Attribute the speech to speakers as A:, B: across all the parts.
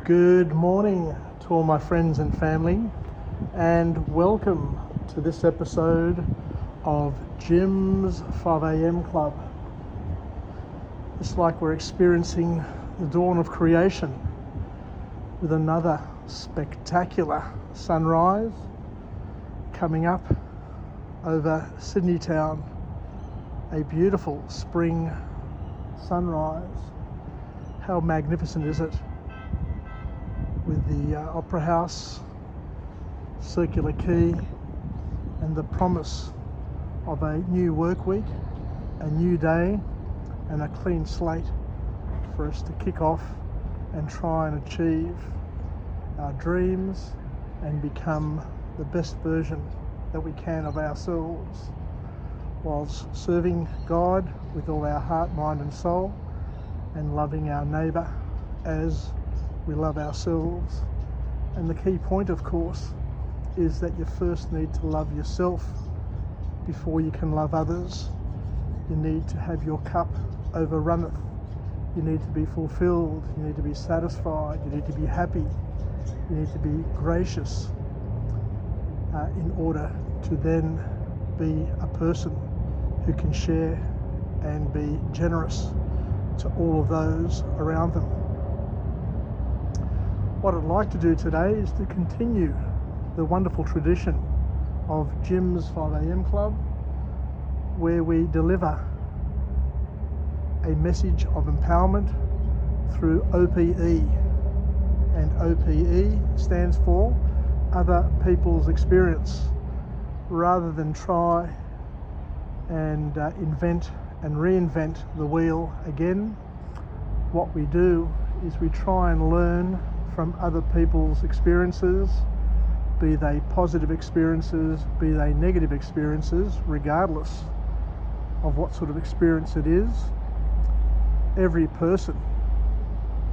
A: Good morning to all my friends and family, and welcome to this episode of Jim's 5am Club. It's like we're experiencing the dawn of creation with another spectacular sunrise coming up over Sydney town. A beautiful spring sunrise. How magnificent is it? With the Opera House, Circular Quay, and the promise of a new work week, a new day, and a clean slate for us to kick off and try and achieve our dreams and become the best version that we can of ourselves, whilst serving God with all our heart, mind and soul, and loving our neighbour as we love ourselves. And the key point, of course, is that you first need to love yourself before you can love others. You need to have your cup overrunneth. You need to be fulfilled. You need to be satisfied. You need to be happy. You need to be gracious in order to then be a person who can share and be generous to all of those around them. What I'd like to do today is to continue the wonderful tradition of Jim's 5am Club, where we deliver a message of empowerment through OPE. And OPE stands for Other People's Experience. Rather than try and invent and reinvent the wheel again, what we do is we try and learn from other people's experiences, be they positive experiences, be they negative experiences, regardless of what sort of experience it is. Every person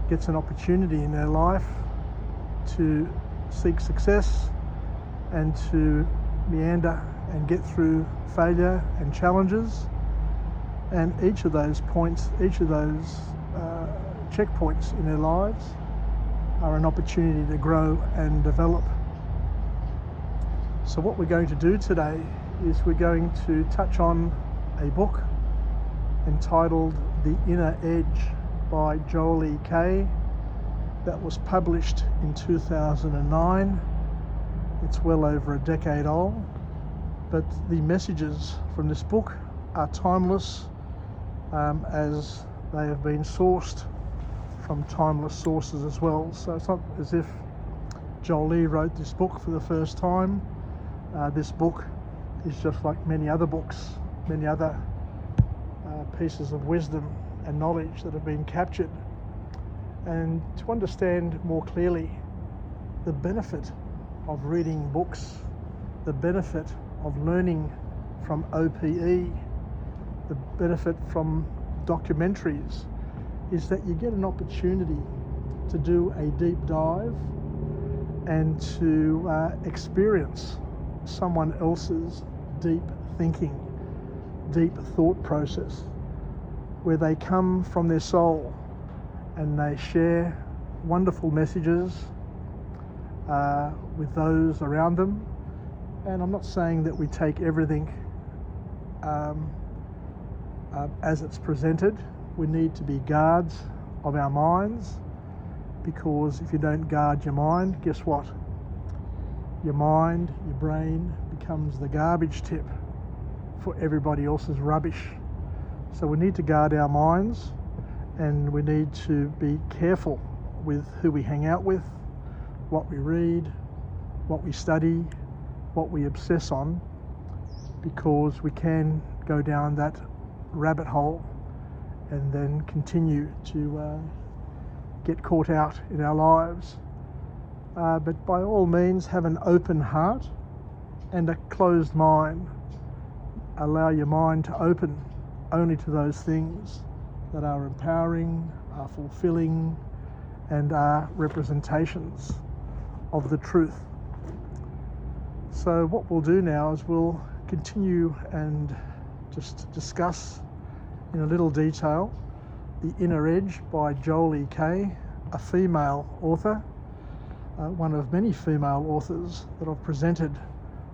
A: gets an opportunity in their life to seek success and to meander and get through failure and challenges. And each of those points, each of those checkpoints in their lives are an opportunity to grow and develop. So what we're going to do today is we're going to touch on a book entitled The Inner Edge by Joelle that was published in 2009. It's well over a decade old, but the messages from this book are timeless, as they have been sourced from timeless sources as well. So it's not as if Joelle wrote this book for the first time. This book is just like many other books, many other pieces of wisdom and knowledge that have been captured. And to understand more clearly the benefit of reading books, the benefit of learning from OPE, the benefit from documentaries, is that you get an opportunity to do a deep dive and to experience someone else's deep thinking, deep thought process, where they come from their soul and they share wonderful messages with those around them. And I'm not saying that we take everything as it's presented. We need to be guards of our minds, because if you don't guard your mind, guess what? Your mind, your brain becomes the garbage tip for everybody else's rubbish. So we need to guard our minds, and we need to be careful with who we hang out with, what we read, what we study, what we obsess on, because we can go down that rabbit hole and then continue to get caught out in our lives. But by all means, have an open heart and a closed mind. Allow your mind to open only to those things that are empowering, are fulfilling, and are representations of the truth. So what we'll do now is we'll continue and just discuss in a little detail The Inner Edge by Joelle a female author, one of many female authors that I've presented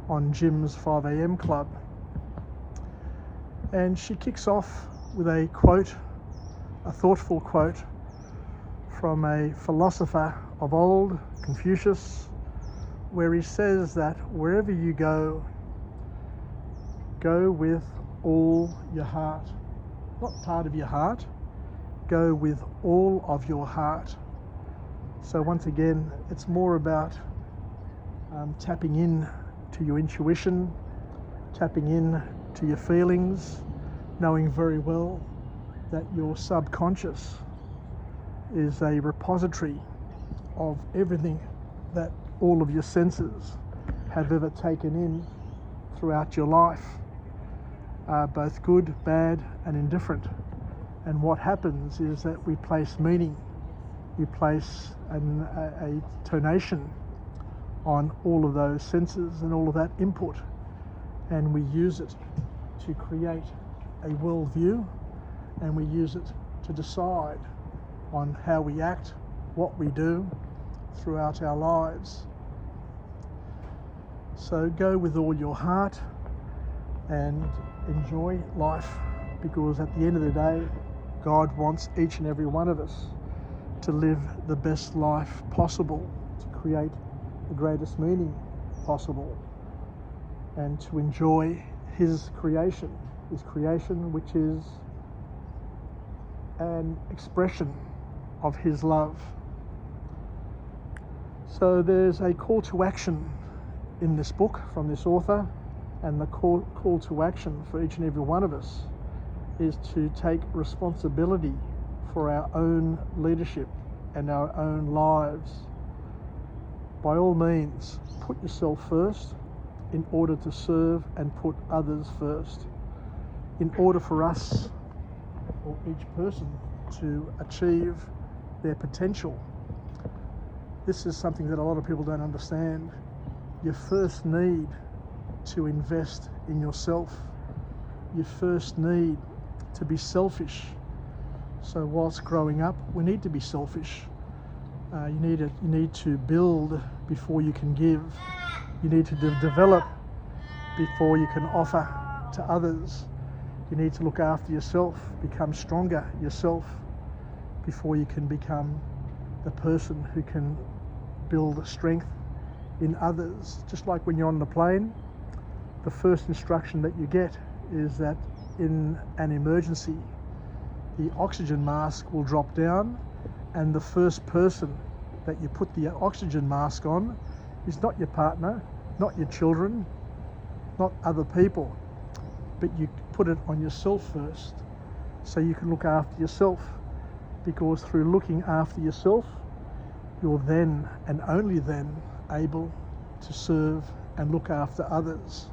A: on Jim's 5am Club. And she kicks off with a quote, a thoughtful quote from a philosopher of old, Confucius, where he says that wherever you go, go with all your heart. Not part of your heart, go with all of your heart. So once again, it's more about tapping in to your intuition, tapping in to your feelings, knowing very well that your subconscious is a repository of everything that all of your senses have ever taken in throughout your life, both good, bad, and indifferent. And what happens is that we place meaning, we place a tonation on all of those senses and all of that input, and we use it to create a worldview, and we use it to decide on how we act, what we do throughout our lives. So go with all your heart and enjoy life, because at the end of the day, God wants each and every one of us to live the best life possible, to create the greatest meaning possible, and to enjoy his creation which is an expression of his love. So there's a call to action in this book from this author, and the call to action for each and every one of us is to take responsibility for our own leadership and our own lives. By all means, put yourself first in order to serve and put others first. In order for us, or each person, to achieve their potential, this is something that a lot of people don't understand. You first need to invest in yourself. You first need to be selfish. So whilst growing up, we need to be selfish. You need to build before you can give. You need to develop before you can offer to others. You need to look after yourself, become stronger yourself before you can become the person who can build strength in others. Just like when you're on the plane, the first instruction that you get is that in an emergency, the oxygen mask will drop down, and the first person that you put the oxygen mask on is not your partner, not your children, not other people, but you put it on yourself first so you can look after yourself, because through looking after yourself, you're then and only then able to serve and look after others.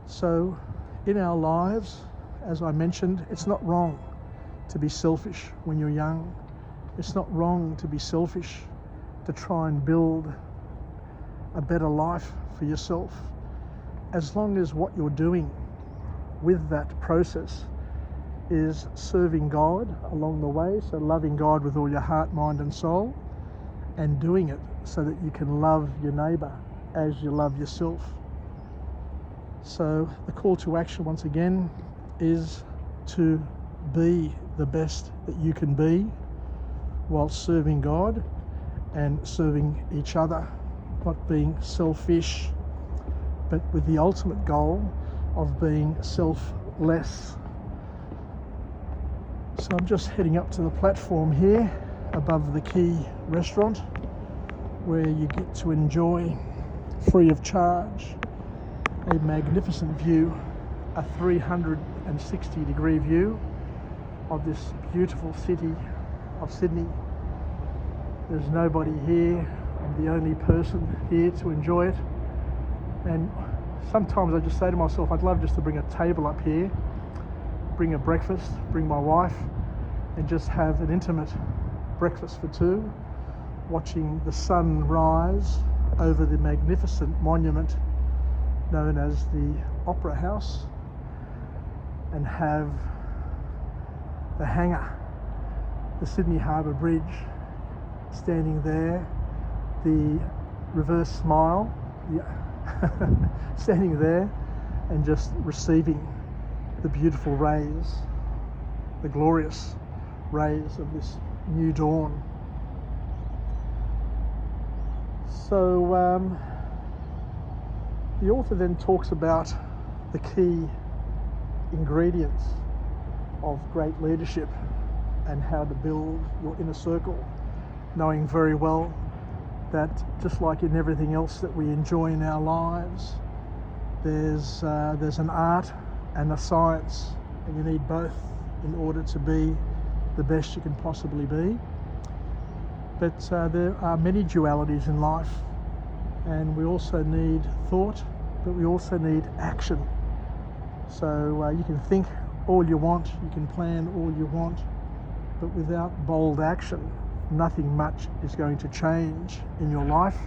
A: So in our lives, as I mentioned, it's not wrong to be selfish when you're young. It's not wrong to be selfish, to try and build a better life for yourself, as long as what you're doing with that process is serving God along the way, so loving God with all your heart, mind and soul, and doing it so that you can love your neighbour as you love yourself. So the call to action once again is to be the best that you can be while serving God and serving each other, not being selfish, but with the ultimate goal of being selfless. So I'm just heading up to the platform here above the Key restaurant, where you get to enjoy, free of charge, a magnificent view, a 360-degree view of this beautiful city of Sydney. There's nobody here. I'm the only person here to enjoy it. And sometimes I just say to myself, I'd love just to bring a table up here, bring a breakfast, bring my wife, and just have an intimate breakfast for two, watching the sun rise over the magnificent monument known as the Opera House, and have the hangar, the Sydney Harbour Bridge, standing there, the reverse smile, standing there and just receiving the beautiful rays, the glorious rays of this new dawn. So the author then talks about the key ingredients of great leadership and how to build your inner circle, knowing very well that just like in everything else that we enjoy in our lives, there's an art and a science, and you need both in order to be the best you can possibly be. But there are many dualities in life, and we also need thought, but we also need action. So you can think all you want, you can plan all you want, but without bold action, nothing much is going to change in your life,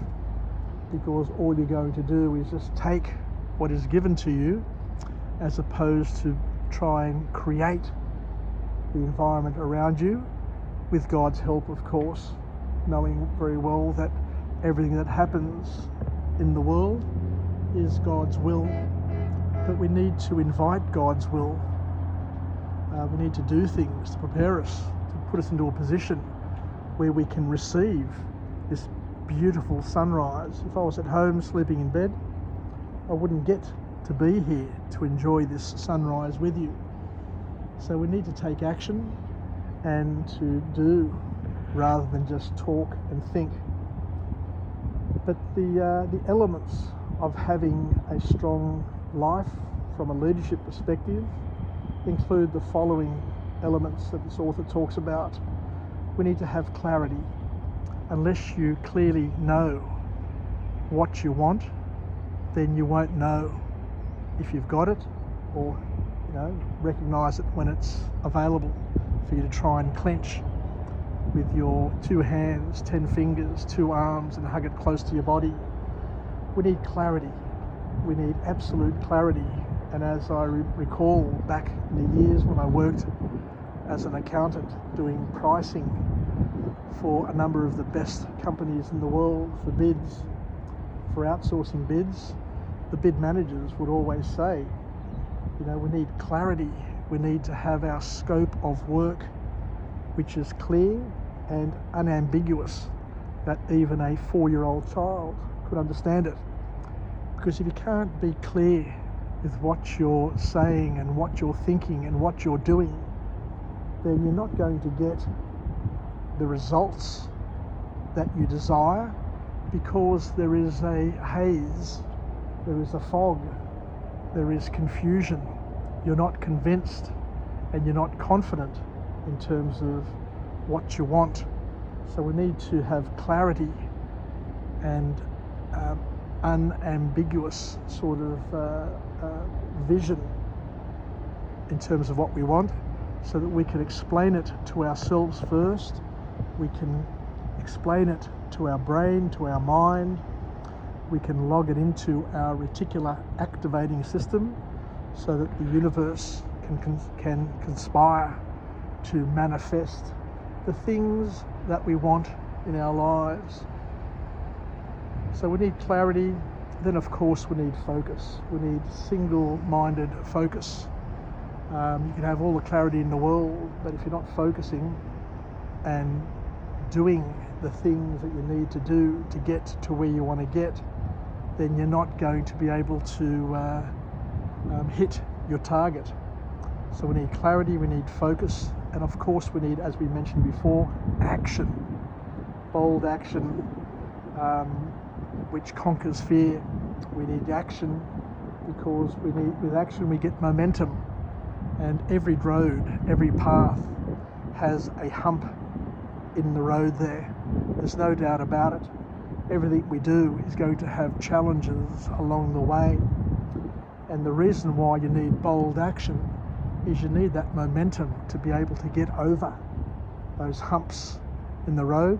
A: because all you're going to do is just take what is given to you, as opposed to try and create the environment around you, with God's help, of course, knowing very well that everything that happens in the world is God's will. But we need to invite God's will. We need to do things to prepare us, to put us into a position where we can receive this beautiful sunrise. If I was at home sleeping in bed, I wouldn't get to be here to enjoy this sunrise with you. So we need to take action and to do rather than just talk and think. But the elements of having a strong life from a leadership perspective include the following elements that this author talks about. We need to have clarity. Unless you clearly know what you want, then you won't know if you've got it, or recognize it when it's available for you to try and clench with your 2 hands, 10 fingers, 2 arms, and hug it close to your body. We need clarity. We need absolute clarity. And as I recall back in the years when I worked as an accountant doing pricing for a number of the best companies in the world for bids, for outsourcing bids, the bid managers would always say, we need clarity. We need to have our scope of work which is clear and unambiguous, that even a 4-year-old child could understand it. Because if you can't be clear with what you're saying and what you're thinking and what you're doing, then you're not going to get the results that you desire, because there is a haze, there is a fog, there is confusion. You're not convinced and you're not confident in terms of what you want. So we need to have clarity and unambiguous sort of vision in terms of what we want, so that we can explain it to ourselves first, we can explain it to our brain, to our mind, we can log it into our reticular activating system, so that the universe can conspire to manifest the things that we want in our lives. So we need clarity. Then of course we need focus. We need single-minded focus. You can have all the clarity in the world, but if you're not focusing and doing the things that you need to do to get to where you want to get, then you're not going to be able to hit your target. So we need clarity, we need focus, and of course we need, as we mentioned before, action. Bold action, which conquers fear. We need action, because with action we get momentum. And every road, every path has a hump in the road there. There's no doubt about it. Everything we do is going to have challenges along the way. And the reason why you need bold action is you need that momentum to be able to get over those humps in the road,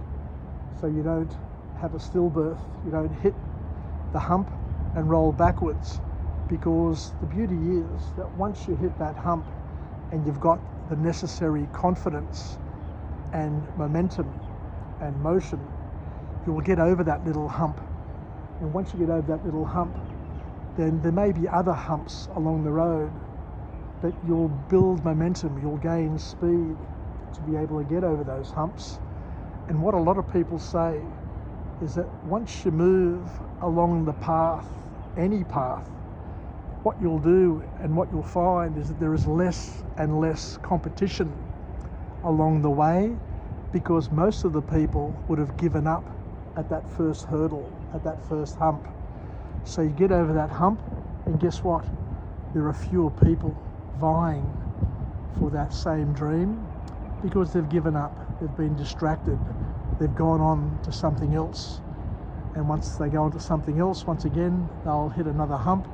A: so you don't have a stillbirth, you don't hit the hump and roll backwards. Because the beauty is that once you hit that hump and you've got the necessary confidence and momentum and motion, you will get over that little hump. And once you get over that little hump, then there may be other humps along the road, but you'll build momentum, you'll gain speed to be able to get over those humps. And what a lot of people say is that once you move along the path, any path, what you'll do and what you'll find is that there is less and less competition along the way, because most of the people would have given up at that first hurdle, at that first hump. So you get over that hump, and guess what? There are fewer people vying for that same dream because they've given up, they've been distracted, they've gone on to something else. And once they go on to something else, once again, they'll hit another hump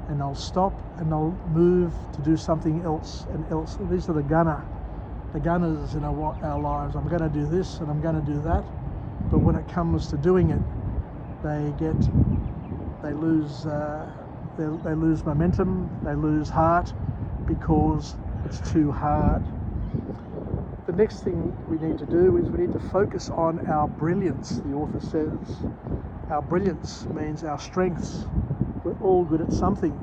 A: and they'll stop and they'll move to do something else and else. These are the gunners in our lives. I'm going to do this and I'm going to do that. But when it comes to doing it, they lose momentum, they lose heart because it's too hard. The next thing we need to do is we need to focus on our brilliance, the author says. Our brilliance means our strengths. We're all good at something,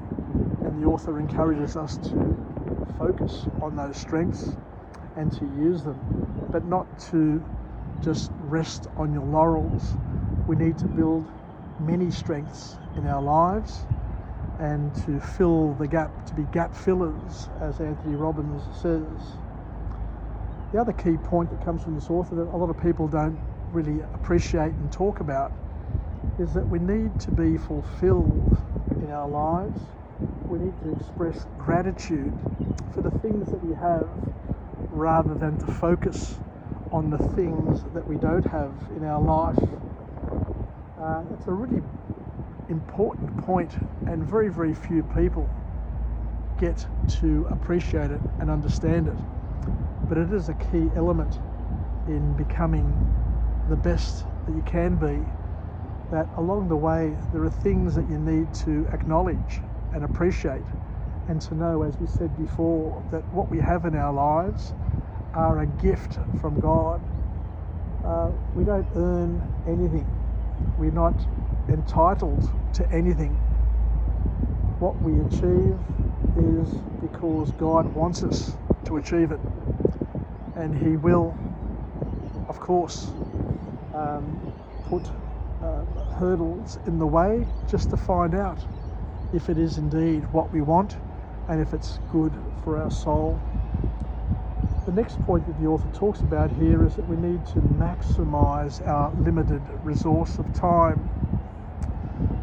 A: and the author encourages us to focus on those strengths and to use them, but not to just rest on your laurels. We need to build many strengths in our lives and to fill the gap, to be gap fillers, as Anthony Robbins says. The other key point that comes from this author that a lot of people don't really appreciate and talk about is that we need to be fulfilled in our lives. We need to express gratitude for the things that we have rather than to focus on the things that we don't have in our life. It's a really important point, and very, very few people get to appreciate it and understand it. But it is a key element in becoming the best that you can be, that along the way there are things that you need to acknowledge and appreciate, and to know, as we said before, that what we have in our lives are a gift from God. We don't earn anything. We're not entitled to anything. What we achieve is because God wants us to achieve it. And He will, of course, put hurdles in the way just to find out if it is indeed what we want and if it's good for our soul. The next point that the author talks about here is that we need to maximize our limited resource of time.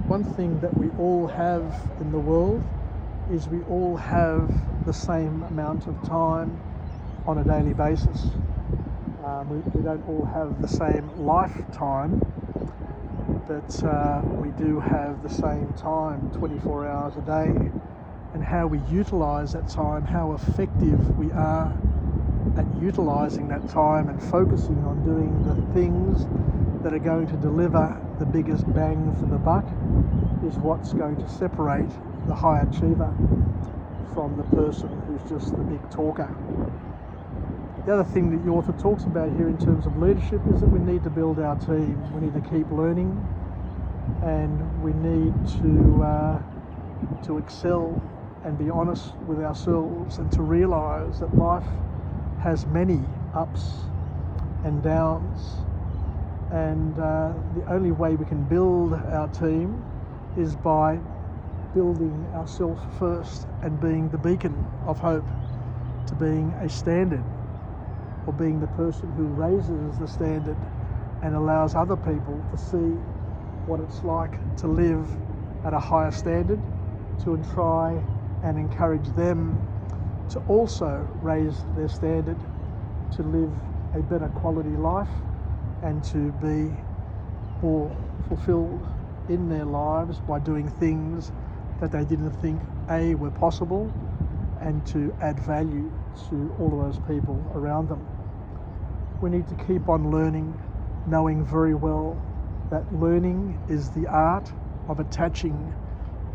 A: One thing that we all have in the world is we all have the same amount of time on a daily basis. We don't all have the same lifetime, but we do have the same time, 24 hours a day. And how we utilize that time, how effective we are at utilizing that time and focusing on doing the things that are going to deliver the biggest bang for the buck, is what's going to separate the high achiever from the person who's just the big talker. The other thing that the author talks about here in terms of leadership is that we need to build our team. We need to keep learning, and we need to excel and be honest with ourselves, and to realise that life has many ups and downs, and the only way we can build our team is by building ourselves first and being the beacon of hope, to being a standard, or being the person who raises the standard and allows other people to see what it's like to live at a higher standard, to try and encourage them to also raise their standard, to live a better quality life and to be more fulfilled in their lives by doing things that they didn't think were possible, and to add value to all of those people around them. We need to keep on learning, knowing very well that learning is the art of attaching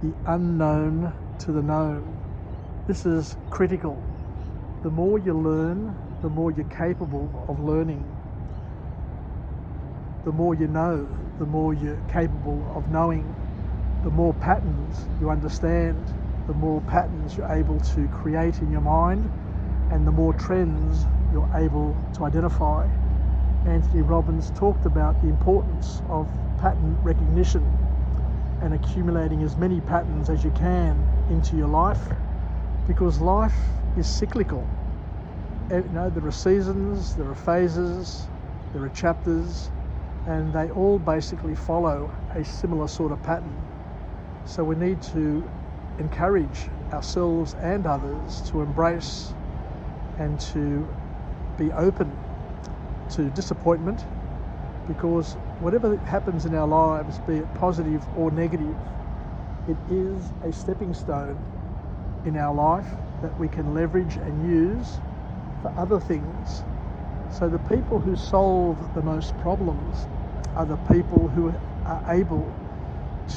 A: the unknown to the known. This is critical. The more you learn, the more you're capable of learning. the more you know, the more you're capable of knowing. The more patterns you understand, the more patterns you're able to create in your mind, and the more trends you're able to identify. Anthony Robbins talked about the importance of pattern recognition and accumulating as many patterns as you can into your life, because life is cyclical. You know, there are seasons, there are phases, there are chapters, and they all basically follow a similar sort of pattern. So we need to encourage ourselves and others to embrace and to be open to disappointment, because whatever happens in our lives, be it positive or negative, it is a stepping stone in our life that we can leverage and use for other things. So the people who solve the most problems are the people who are able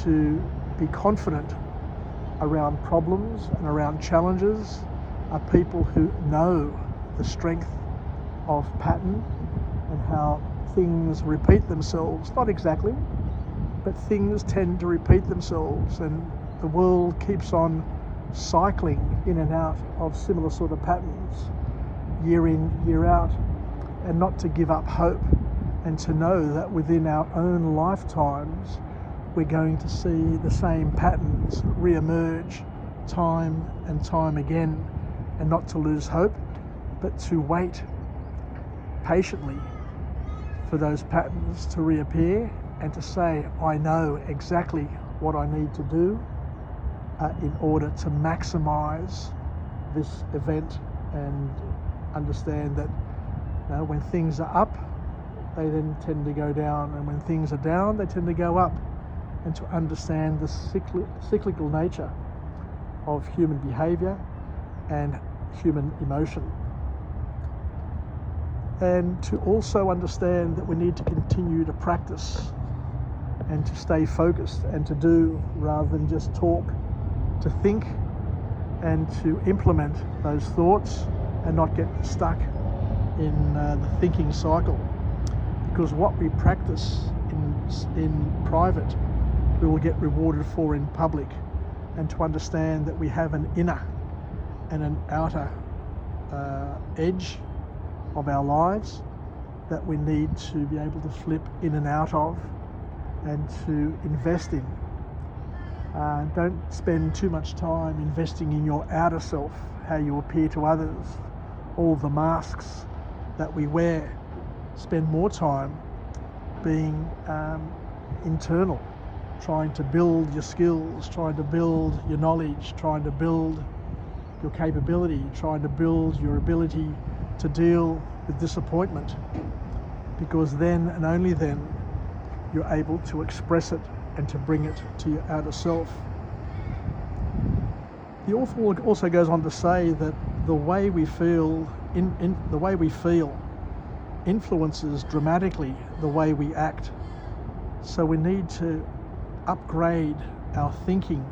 A: to be confident around problems and around challenges, are people who know the strength of pattern and how things repeat themselves. Not exactly, but things tend to repeat themselves, and the world keeps on cycling in and out of similar sort of patterns, year in, year out, and not to give up hope, and to know that within our own lifetimes we're going to see the same patterns re-emerge time and time again, and not to lose hope, but to wait patiently for those patterns to reappear, and to say, I know exactly what I need to do in order to maximize this event, and understand that when things are up, they then tend to go down, and when things are down, they tend to go up, and to understand the cyclical nature of human behavior and human emotion. And to also understand that we need to continue to practice and to stay focused and to do, rather than just talk, to think and to implement those thoughts and not get stuck in the thinking cycle. Because what we practice in private, we will get rewarded for in public. And to understand that we have an inner and an outer edge of our lives that we need to be able to flip in and out of and to invest in. Don't spend too much time investing in your outer self, how you appear to others, all the masks that we wear. Spend more time being internal, trying to build your skills, trying to build your knowledge, trying to build your capability, trying to build your ability to deal with disappointment, because then and only then you're able to express it and to bring it to your outer self. The author also goes on to say that the way we feel influences dramatically the way we act. So we need to upgrade our thinking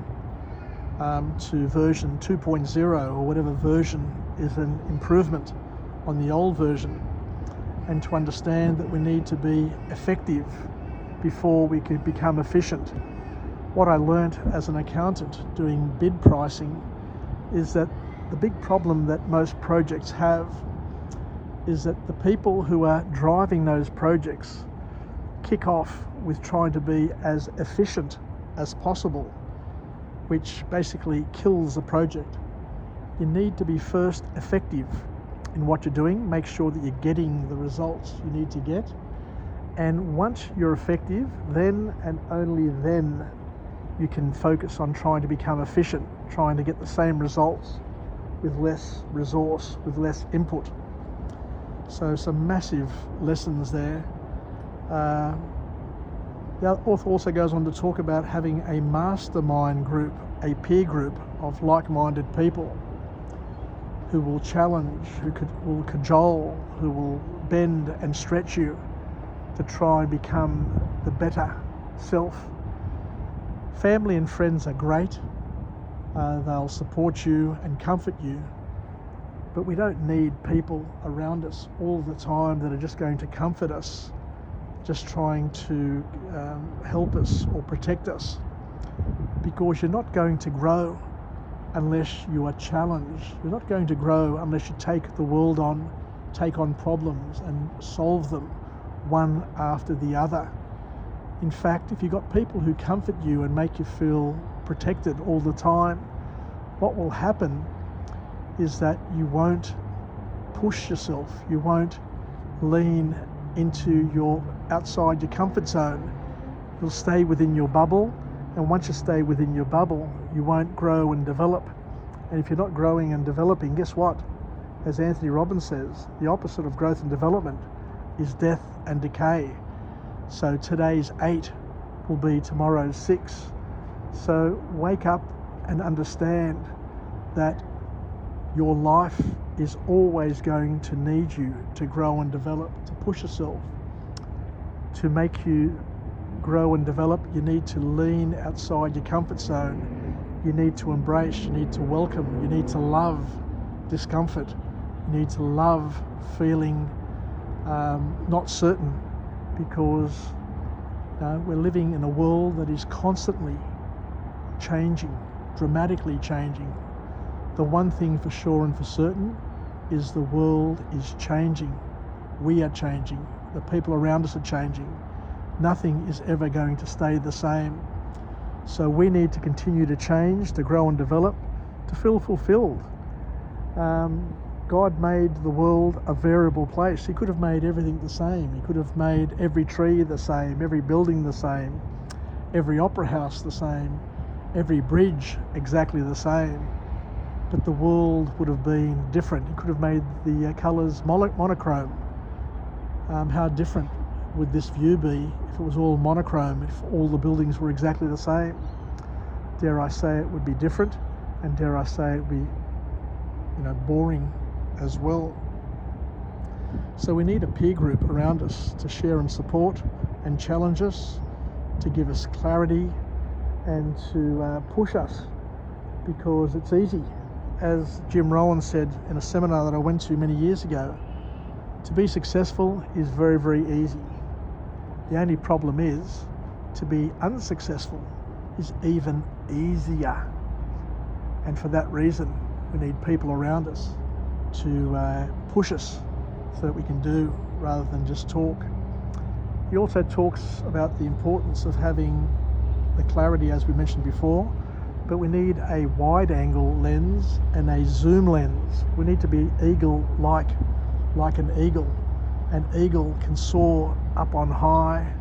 A: to version 2.0 or whatever version is an improvement on the old version, and to understand that we need to be effective before we can become efficient. What I learnt as an accountant doing bid pricing is that the big problem that most projects have is that the people who are driving those projects kick off with trying to be as efficient as possible, which basically kills the project. You need to be first effective in what you're doing, make sure that you're getting the results you need to get, and once you're effective, then and only then you can focus on trying to become efficient, trying to get the same results with less resource, with less input. So some massive lessons there. The author also goes on to talk about having a mastermind group, a peer group of like-minded people who will challenge, will cajole, who will bend and stretch you to try and become the better self. Family and friends are great. They'll support you and comfort you, but we don't need people around us all the time that are just going to comfort us, just trying to help us or protect us, because you're not going to grow unless you are challenged. You're not going to grow unless you take the world on, take on problems and solve them one after the other. In fact, if you've got people who comfort you and make you feel protected all the time, what will happen is that you won't push yourself, you won't lean into your outside your comfort zone. You'll stay within your bubble, and once you stay within your bubble, you won't grow and develop. And if you're not growing and developing, guess what? As Anthony Robbins says, the opposite of growth and development is death and decay. So today's 8 will be tomorrow's 6. So wake up and understand that your life is always going to need you to grow and develop, to push yourself. To make you grow and develop, you need to lean outside your comfort zone. You need to embrace, you need to welcome, you need to love discomfort. You need to love feeling not certain, because we're living in a world that is constantly changing, dramatically changing. The one thing for sure and for certain is the world is changing. We are changing. The people around us are changing. Nothing is ever going to stay the same. So we need to continue to change, to grow and develop, to feel fulfilled. God made the world a variable place. He could have made everything the same. He could have made every tree the same, every building the same, every opera house the same, every bridge exactly the same. But the world would have been different. He could have made the colours monochrome. How different would this view be if it was all monochrome, if all the buildings were exactly the same? Dare I say it would be different, and dare I say it would be, boring as well. So we need a peer group around us to share and support and challenge us, to give us clarity and to push us, because it's easy. As Jim Rohn said in a seminar that I went to many years ago, to be successful is very, very easy. The only problem is to be unsuccessful is even easier. And for that reason, we need people around us to push us so that we can do rather than just talk. He also talks about the importance of having the clarity, as we mentioned before, but we need a wide angle lens and a zoom lens. We need to be eagle-like, like an eagle. An eagle can soar up on high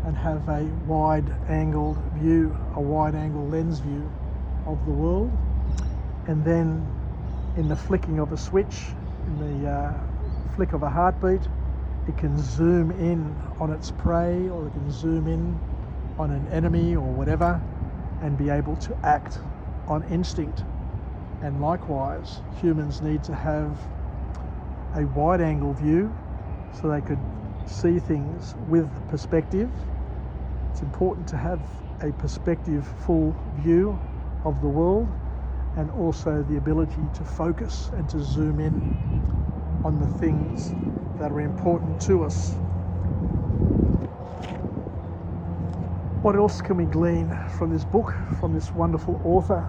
A: and have a wide-angled view, a wide-angle lens view of the world. And then in the flicking of a switch, in the flick of a heartbeat, it can zoom in on its prey, or it can zoom in on an enemy or whatever, and be able to act on instinct. And likewise, humans need to have a wide-angle view so they could see things with perspective. It's important to have a perspective-full view of the world, and also the ability to focus and to zoom in on the things that are important to us. What else can we glean from this book, from this wonderful author?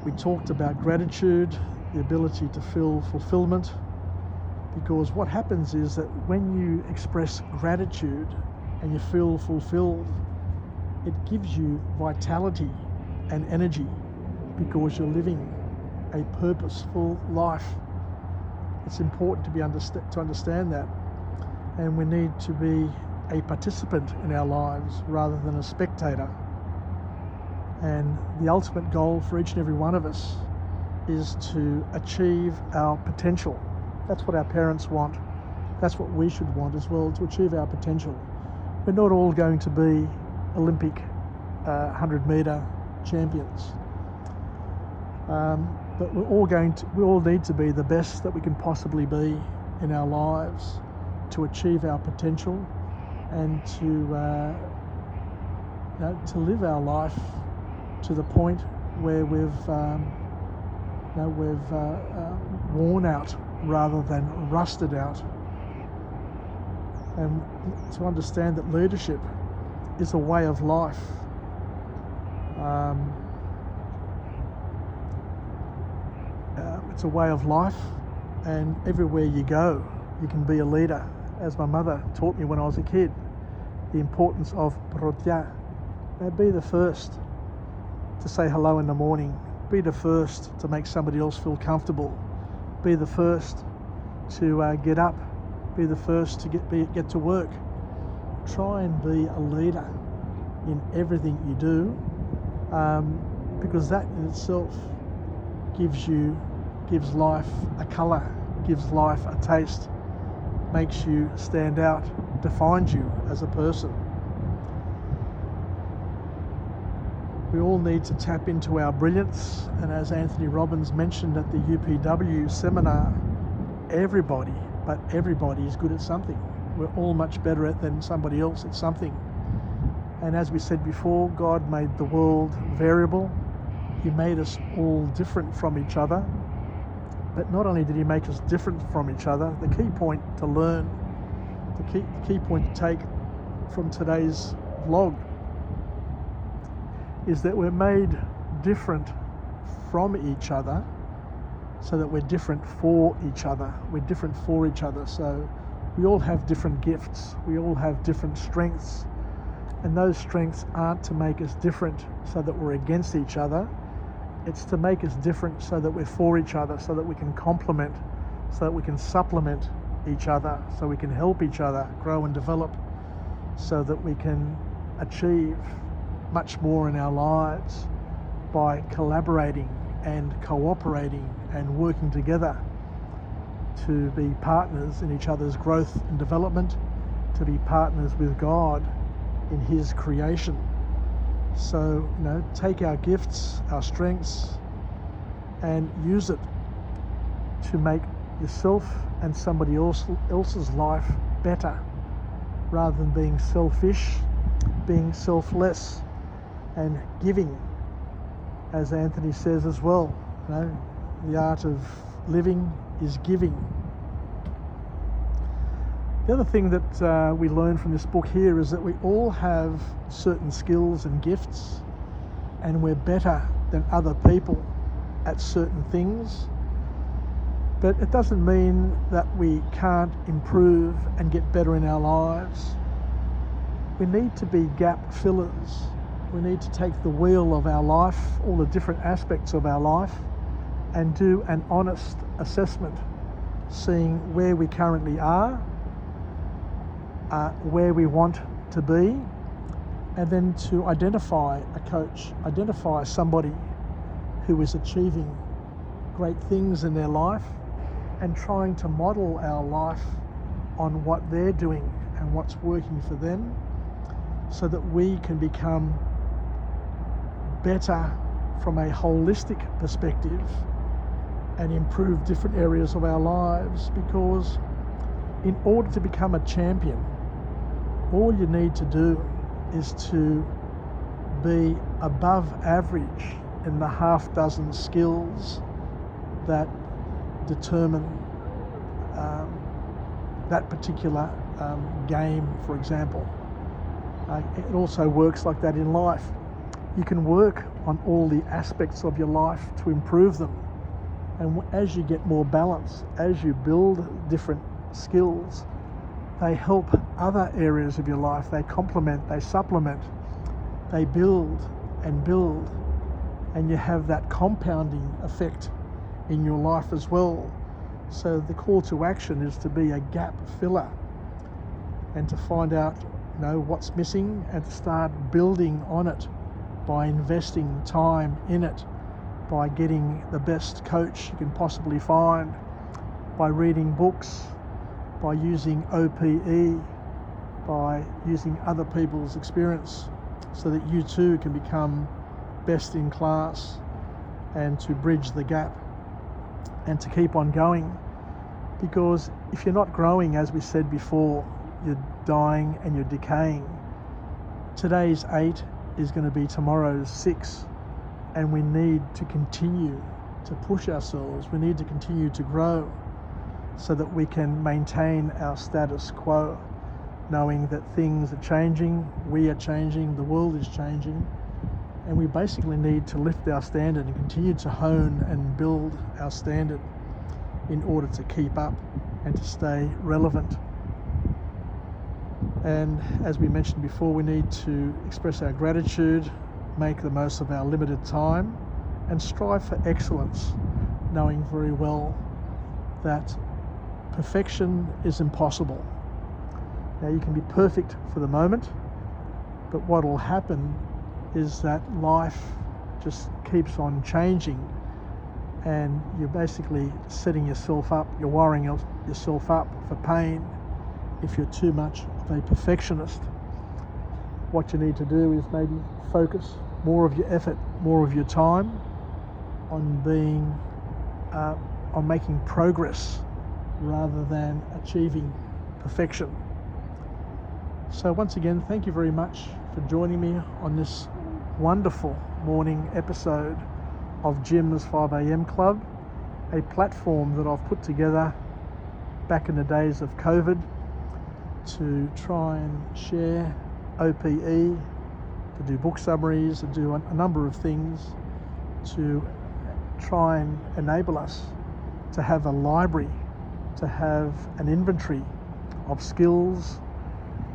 A: We talked about gratitude, the ability to feel fulfillment, because what happens is that when you express gratitude and you feel fulfilled, it gives you vitality and energy, because you're living a purposeful life. It's important to understand that, and we need to be a participant in our lives rather than a spectator. And the ultimate goal for each and every one of us is to achieve our potential. That's what our parents want. That's what we should want as well, to achieve our potential. We're not all going to be Olympic 100-metre champions, but we all need to be the best that we can possibly be in our lives to achieve our potential, and to live our life to the point where we've worn out rather than rusted out. and to understand that leadership is a way of life. It's a way of life, and everywhere you go, you can be a leader. As my mother taught me when I was a kid, the importance of protia. Be the first to say hello in the morning. Be the first to make somebody else feel comfortable. Be the first to get up. Be the first to get to work. Try and be a leader in everything you do, because that in itself gives life a colour, gives life a taste, makes you stand out, defines you as a person. We all need to tap into our brilliance, and as Anthony Robbins mentioned at the UPW seminar, everybody is good at something. We're all much better at than somebody else at something. And as we said before, God made the world variable. He made us all different from each other. But not only did he make us different from each other, the key point to learn, the key point to take from today's vlog is that we're made different from each other so that we're different for each other. We're different for each other. So we all have different gifts. We all have different strengths. And those strengths aren't to make us different so that we're against each other. It's to make us different so that we're for each other, so that we can complement, so that we can supplement each other, so we can help each other grow and develop, so that we can achieve much more in our lives by collaborating and cooperating and working together to be partners in each other's growth and development, to be partners with God in his creation. So, take our gifts, our strengths, and use it to make yourself and somebody else's life better, rather than being selfish, being selfless, and giving, as Anthony says as well. The art of living is giving. The other thing that we learn from this book here is that we all have certain skills and gifts, and we're better than other people at certain things. But it doesn't mean that we can't improve and get better in our lives. We need to be gap fillers. We need to take the wheel of our life, all the different aspects of our life, and do an honest assessment, seeing where we currently are, where we want to be, and then to identify a coach, identify somebody who is achieving great things in their life and trying to model our life on what they're doing and what's working for them, so that we can become better from a holistic perspective and improve different areas of our lives. Because in order to become a champion, all you need to do is to be above average in the half dozen skills that determine that particular game, for example. It also works like that in life. You can work on all the aspects of your life to improve them. And as you get more balance, as you build different skills, they help other areas of your life. They complement, they supplement, they build, and you have that compounding effect in your life as well. So the call to action is to be a gap filler and to find out, what's missing, and to start building on it by investing time in it, by getting the best coach you can possibly find, by reading books, by using OPE, by using other people's experience, so that you too can become best in class, and to bridge the gap and to keep on going. Because if you're not growing, as we said before, you're dying and you're decaying. Today's 8 is going to be tomorrow's 6, and we need to continue to push ourselves. We need to continue to grow so that we can maintain our status quo. knowing that things are changing, we are changing, the world is changing, and we basically need to lift our standard and continue to hone and build our standard in order to keep up and to stay relevant. And as we mentioned before, we need to express our gratitude, make the most of our limited time, and strive for excellence, knowing very well that perfection is impossible. Now, you can be perfect for the moment, but what will happen is that life just keeps on changing, and you're basically setting yourself up, you're wiring yourself up for pain if you're too much of a perfectionist. What you need to do is maybe focus more of your effort, more of your time on making progress rather than achieving perfection. So once again, thank you very much for joining me on this wonderful morning episode of Jim's 5am Club, a platform that I've put together back in the days of COVID to try and share OPE, to do book summaries, to do a number of things to try and enable us to have a library, to have an inventory of skills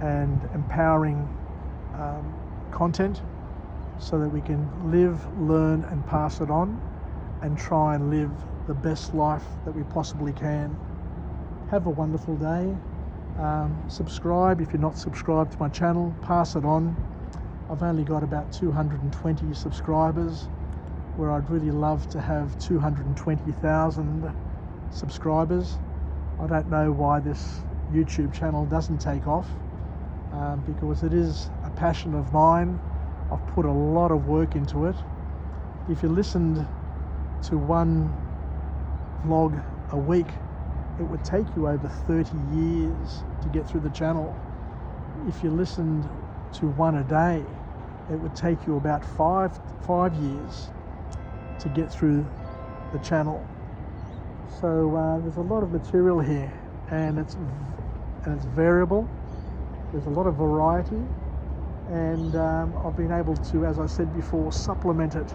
A: and empowering content so that we can live, learn and pass it on and try and live the best life that we possibly can. Have a wonderful day. Subscribe if you're not subscribed to my channel, pass it on. I've only got about 220 subscribers, where I'd really love to have 220,000 subscribers. I don't know why this YouTube channel doesn't take off, because it is a passion of mine. I've put a lot of work into it. If you listened to one vlog a week, it would take you over 30 years to get through the channel. If you listened to one a day, it would take you about five years to get through the channel. So there's a lot of material here, and it's variable. There's a lot of variety, and I've been able to, as I said before, supplement it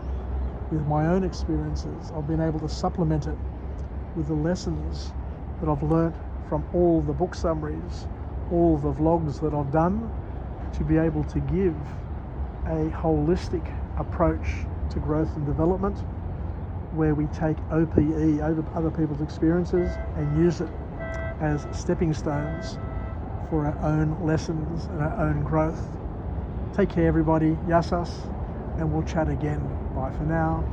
A: with my own experiences. I've been able to supplement it with the lessons that I've learnt from all the book summaries, all the vlogs that I've done, to be able to give a holistic approach to growth and development, where we take OPE, other people's experiences, and use it as stepping stones for our own lessons and our own growth. Take care everybody, Yassas, and we'll chat again. Bye for now.